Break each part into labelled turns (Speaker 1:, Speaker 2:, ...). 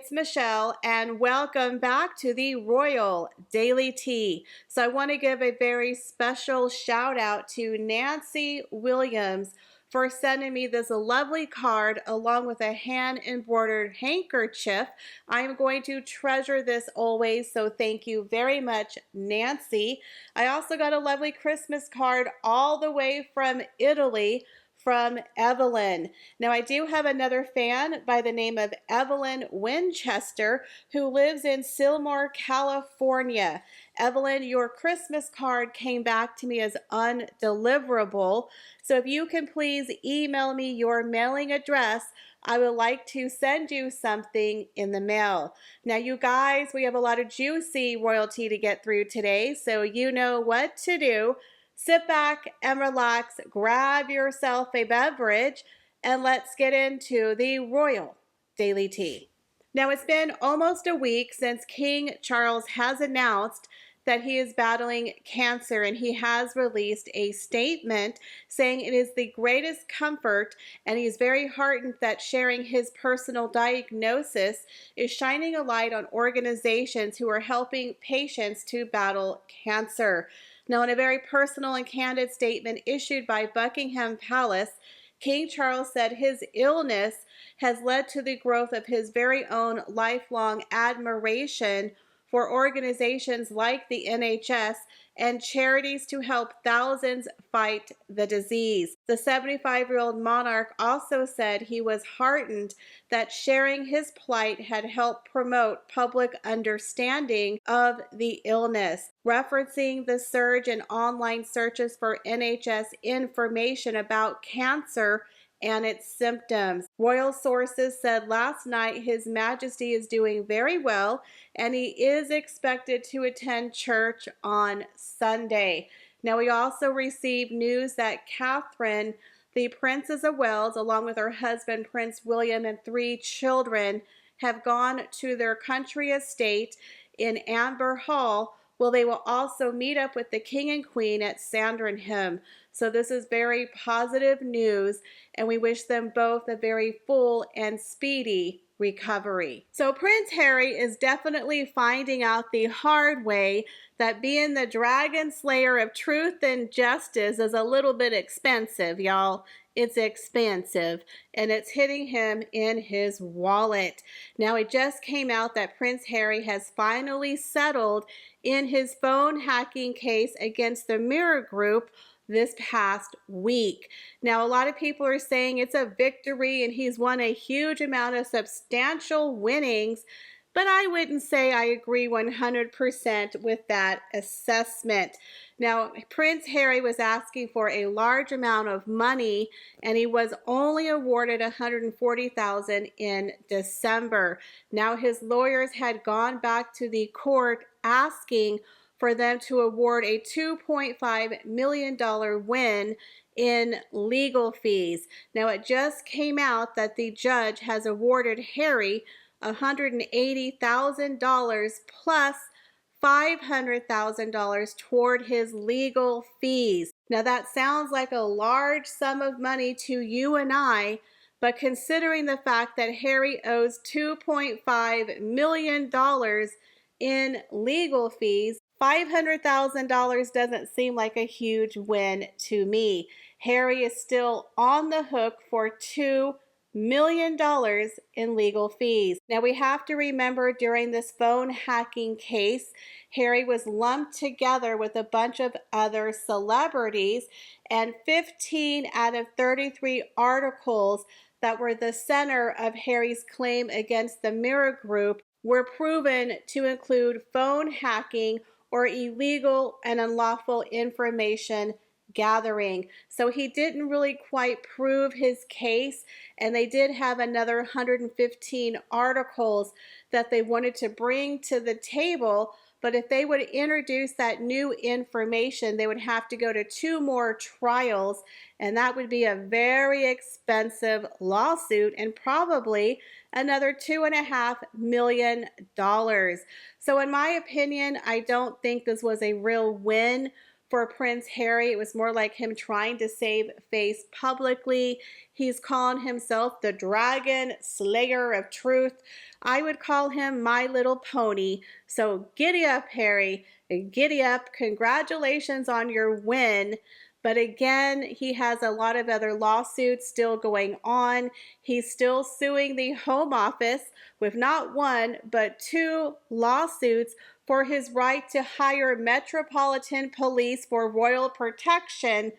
Speaker 1: it's Michelle, and welcome back to the Royal Daily Tea. So I want to give a very special shout out to Nancy Williams for sending me this lovely card along with a hand embroidered handkerchief. I am going to treasure this always, so thank you very much, Nancy. I also got a lovely Christmas card all the way from Italy from Evelyn. Now, I do have another fan by the name of Evelyn Winchester who lives in Sylmar, California. Evelyn, your Christmas card came back to me as undeliverable. So if you can please email me your mailing address, I would like to send you something in the mail. Now, you guys, we have a lot of juicy royalty to get through today, so you know what to do. Sit back and relax, grab yourself a beverage, and let's get into the Royal Daily Tea. Now, it's been almost a week since King Charles has announced that he is battling cancer, and he has released a statement saying it is the greatest comfort, and he's very heartened that sharing his personal diagnosis is shining a light on organizations who are helping patients to battle cancer. Now, in a very personal and candid statement issued by Buckingham Palace, King Charles said his illness has led to the growth of his very own lifelong admiration for organizations like the NHS and charities to help thousands fight the disease. The 75-year-old monarch also said he was heartened that sharing his plight had helped promote public understanding of the illness, referencing the surge in online searches for NHS information about cancer and its symptoms. Royal sources said last night His Majesty is doing very well and he is expected to attend church on Sunday. Now, we also received news that Catherine, the Princess of Wales, along with her husband Prince William and 3 children, have gone to their country estate in Amber Hall. Well, they will also meet up with the King and Queen at Sandringham. So this is very positive news, and we wish them both a very full and speedy recovery. So Prince Harry is definitely finding out the hard way that being the dragon slayer of truth and justice is a little bit expensive, y'all. It's expensive, and it's hitting him in his wallet. Now, it just came out that Prince Harry has finally settled in his phone hacking case against the Mirror Group this past week. Now, a lot of people are saying it's a victory and he's won a huge amount of substantial winnings, but I wouldn't say I agree 100% with that assessment. Now, Prince Harry was asking for a large amount of money, and he was only awarded $140,000 in December. Now, his lawyers had gone back to the court asking for them to award a $2.5 million win in legal fees. Now, it just came out that the judge has awarded Harry $180,000 plus $500,000 toward his legal fees. Now, that sounds like a large sum of money to you and I, but considering the fact that Harry owes $2.5 million in legal fees, $500,000 doesn't seem like a huge win to me. Harry is still on the hook for $2 million in legal fees. Now, we have to remember during this phone hacking case, Harry was lumped together with a bunch of other celebrities, and 15 out of 33 articles that were the center of Harry's claim against the Mirror Group were proven to include phone hacking or illegal and unlawful information gathering. So he didn't really quite prove his case, and they did have another 115 articles that they wanted to bring to the table, but if they would introduce that new information, they would have to go to 2 more trials, and that would be a very expensive lawsuit and probably another $2.5 million. So in my opinion, I don't think this was a real win for Prince Harry. It was more like him trying to save face publicly. He's calling himself the Dragon Slayer of Truth. I would call him My Little Pony. So giddy up, Harry. Giddy up. Congratulations on your win. But again, he has a lot of other lawsuits still going on. He's still suing the Home Office with not one, but two lawsuits for his right to hire Metropolitan Police for royal protection.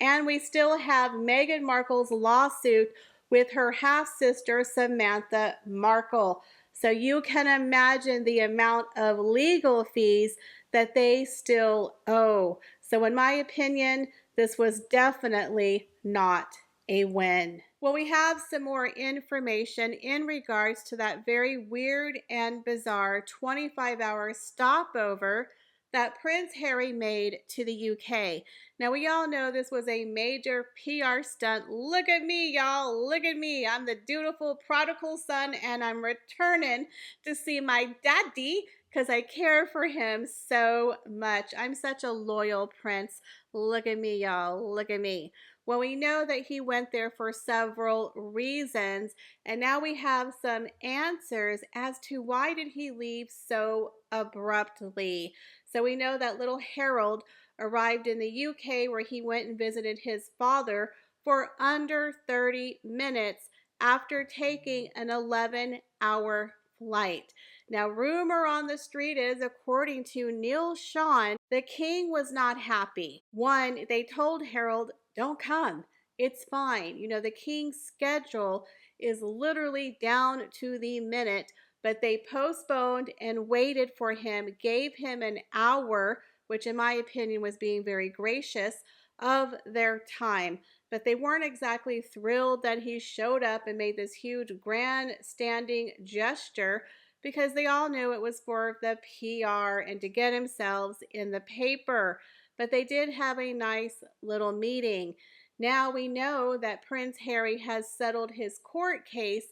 Speaker 1: And we still have Meghan Markle's lawsuit with her half-sister Samantha Markle. So you can imagine the amount of legal fees that they still owe. So in my opinion, this was definitely not a win. Well, we have some more information in regards to that very weird and bizarre 25-hour stopover that Prince Harry made to the UK. Now, we all know this was a major PR stunt. Look at me, y'all. Look at me. I'm the dutiful prodigal son, and I'm returning to see my daddy because I care for him so much. I'm such a loyal prince. Look at me, y'all. Look at me. Well, we know that he went there for several reasons, and now we have some answers as to why did he leave so abruptly. So we know that little Harold arrived in the UK where he went and visited his father for under 30 minutes after taking an 11-hour flight. Now, rumor on the street is, according to Neil Sean, the king was not happy. One, they told Harold, don't come. It's fine. You know, the king's schedule is literally down to the minute, but they postponed and waited for him, gave him an hour, which in my opinion was being very gracious, of their time. But they weren't exactly thrilled that he showed up and made this huge grandstanding gesture, because they all knew it was for the PR and to get themselves in the paper. But they did have a nice little meeting. Now we know that Prince Harry has settled his court case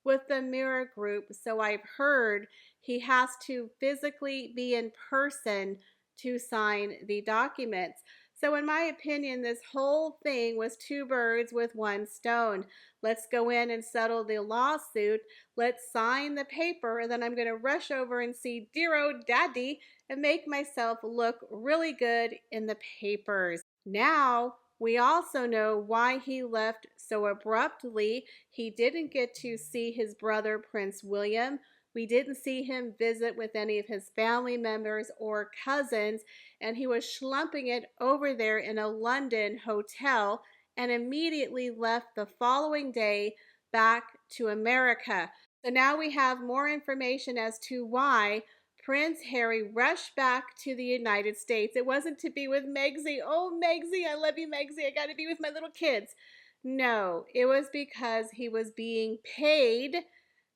Speaker 1: with the Mirror Group, so I've heard he has to physically be in person to sign the documents. So in my opinion, this whole thing was two birds with one stone. Let's go in and settle the lawsuit. Let's sign the paper, and then I'm going to rush over and see dear old daddy and make myself look really good in the papers. Now, we also know why he left so abruptly. He didn't get to see his brother, Prince William. We didn't see him visit with any of his family members or cousins, and he was schlumping it over there in a London hotel and immediately left the following day back to America. So now we have more information as to why Prince Harry rushed back to the United States. It wasn't to be with Megsy. Oh, Megsy, I love you, Megsy. I got to be with my little kids. No, it was because he was being paid.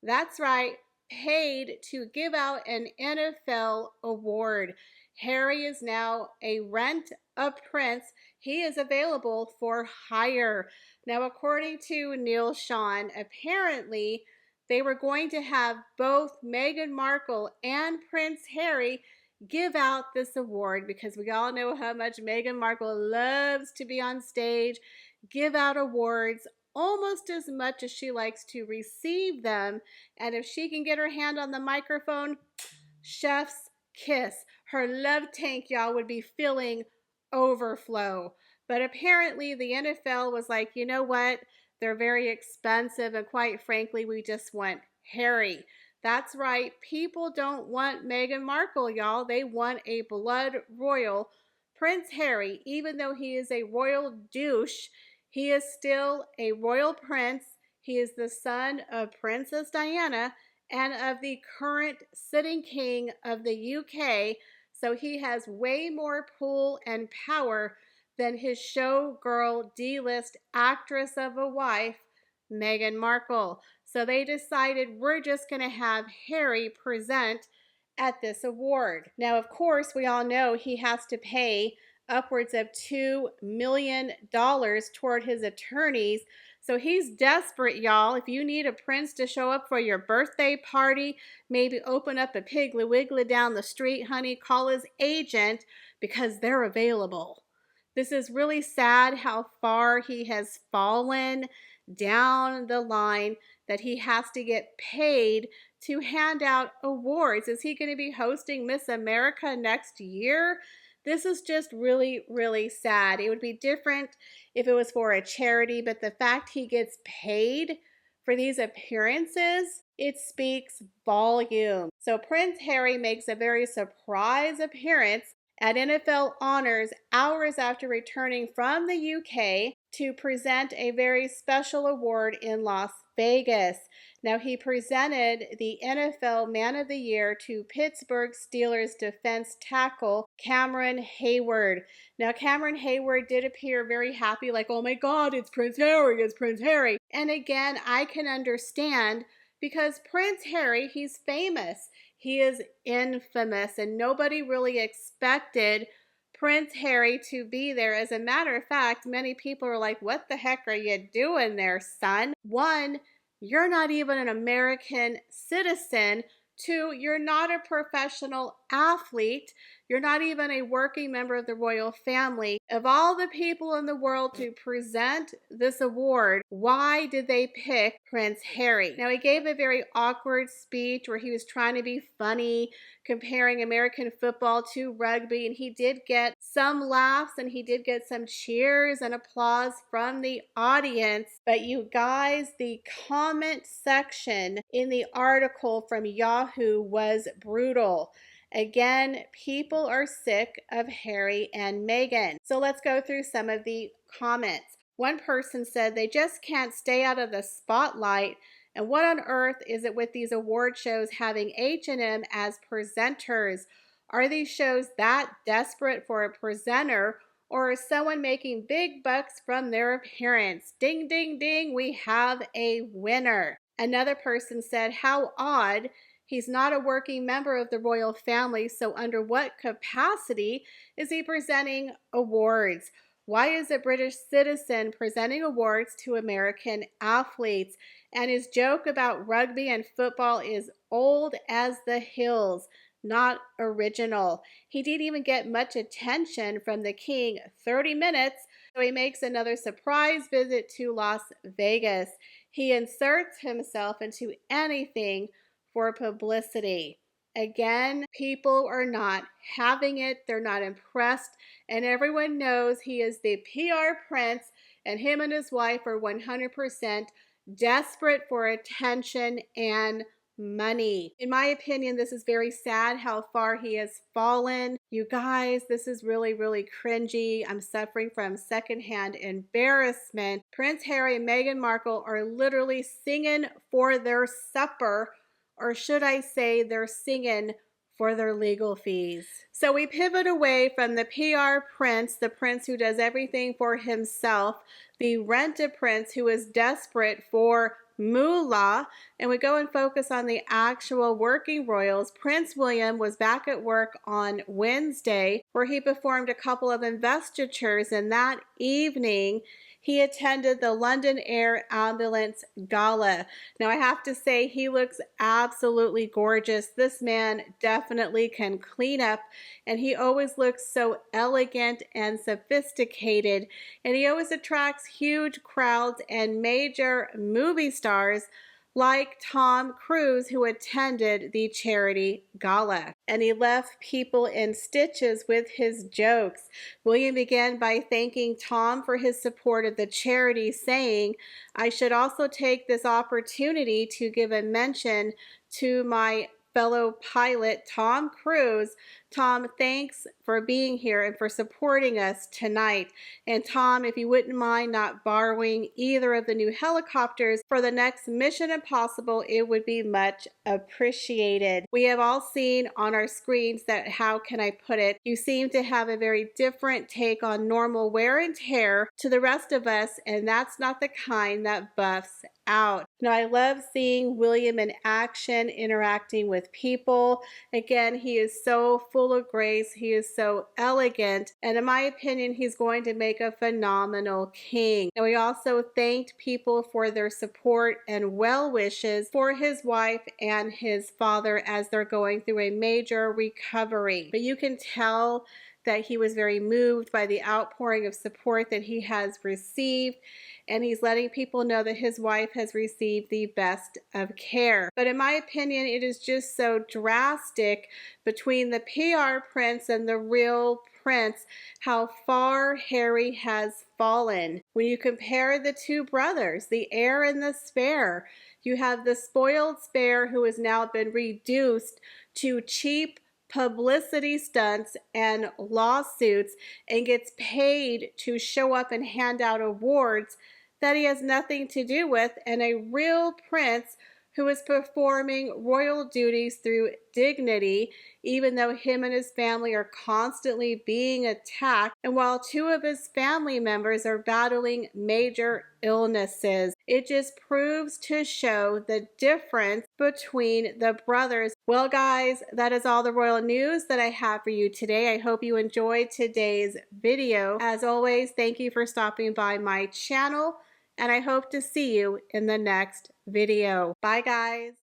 Speaker 1: That's right, paid to give out an NFL award. Harry is now a rent-a-prince. He is available for hire. Now, according to Neil Sean, apparently they were going to have both Meghan Markle and Prince Harry give out this award, because we all know how much Meghan Markle loves to be on stage, give out awards almost as much as she likes to receive them. And if she can get her hand on the microphone, chef's kiss. Her love tank, y'all, would be filling overflow. But apparently the NFL was like, you know what? They're very expensive, and quite frankly, we just want Harry. That's right. People don't want Meghan Markle, y'all. They want a blood royal. Prince Harry, even though he is a royal douche, he is still a royal prince. He is the son of Princess Diana and of the current sitting king of the UK. So he has way more pull and power than his showgirl D-list actress of a wife, Meghan Markle. So they decided, we're just going to have Harry present at this award. Now, of course, we all know he has to pay upwards of $2 million toward his attorneys. So he's desperate, y'all. If you need a prince to show up for your birthday party, maybe open up a Piggly Wiggly down the street, honey, call his agent because they're available. This is really sad how far he has fallen down the line, that he has to get paid to hand out awards. Is he going to be hosting Miss America next year? This is just really, really sad. It would be different if it was for a charity, but the fact he gets paid for these appearances, it speaks volume. So Prince Harry makes a very surprise appearance at NFL Honors hours after returning from the UK to present a very special award in Las Vegas. Now, he presented the NFL Man of the Year to Pittsburgh Steelers defense tackle Cameron Hayward. Now, Cameron Hayward did appear very happy, like, oh my God, it's Prince Harry, it's Prince Harry. And again, I can understand because Prince Harry, he's famous. He is infamous, and nobody really expected Prince Harry to be there. As a matter of fact, many people are like, what the heck are you doing there, son? One, you're not even an American citizen. Two, you're not a professional athlete. You're not even a working member of the royal family. Of all the people in the world to present this award, why did they pick Prince Harry? Now, he gave a very awkward speech where he was trying to be funny, comparing American football to rugby, and he did get some laughs and he did get some cheers and applause from the audience. But you guys, the comment section in the article from Yahoo was brutal. Again, people are sick of Harry and Meghan. So let's go through some of the comments. One person said they just can't stay out of the spotlight. And what on earth is it with these award shows having H&M as presenters? Are these shows that desperate for a presenter, or is someone making big bucks from their appearance? Ding, ding, ding, we have a winner. Another person said, how odd. He's not a working member of the royal family, so under what capacity is he presenting awards? Why is a British citizen presenting awards to American athletes? And his joke about rugby and football is old as the hills, not original. He didn't even get much attention from the king. 30 minutes, so he makes another surprise visit to Las Vegas. He inserts himself into anything for publicity. Again, people are not having it. They're not impressed. And everyone knows he is the PR prince, and him and his wife are 100% desperate for attention and money. In my opinion, this is very sad how far he has fallen. You guys, this is really, really cringy. I'm suffering from secondhand embarrassment. Prince Harry and Meghan Markle are literally singing for their supper, or should I say they're singing for their legal fees. So we pivot away from the PR prince, the prince who does everything for himself, the rent-a-prince who is desperate for moolah, and we go and focus on the actual working royals. Prince William was back at work on Wednesday, where he performed a couple of investitures, and that evening he attended the London Air Ambulance Gala. Now, I have to say, he looks absolutely gorgeous. This man definitely can clean up, and he always looks so elegant and sophisticated, and he always attracts huge crowds and major movie stars like Tom Cruise, who attended the charity gala. And he left people in stitches with his jokes. William began by thanking Tom for his support of the charity, saying, I should also take this opportunity to give a mention to my fellow pilot, Tom Cruise. Tom, thanks for being here and for supporting us tonight. And Tom, if you wouldn't mind not borrowing either of the new helicopters for the next Mission Impossible, it would be much appreciated. We have all seen on our screens that, how can I put it, you seem to have a very different take on normal wear and tear to the rest of us, and that's not the kind that buffs out. Now, I love seeing William in action, interacting with people. Again, he is so full full of grace. He is so elegant. And in my opinion, he's going to make a phenomenal king. And we also thanked people for their support and well wishes for his wife and his father as they're going through a major recovery. But you can tell that he was very moved by the outpouring of support that he has received, and he's letting people know that his wife has received the best of care. But in my opinion, it is just so drastic between the PR prince and the real prince, how far Harry has fallen. When you compare the two brothers, the heir and the spare, you have the spoiled spare who has now been reduced to cheap publicity stunts and lawsuits and gets paid to show up and hand out awards that he has nothing to do with, and a real prince who is performing royal duties through dignity, even though him and his family are constantly being attacked, and while two of his family members are battling major illnesses. It just proves to show the difference between the brothers. Well, guys, that is all the royal news that I have for you today. I hope you enjoyed today's video. As always, thank you for stopping by my channel, and I hope to see you in the next video. Bye, guys.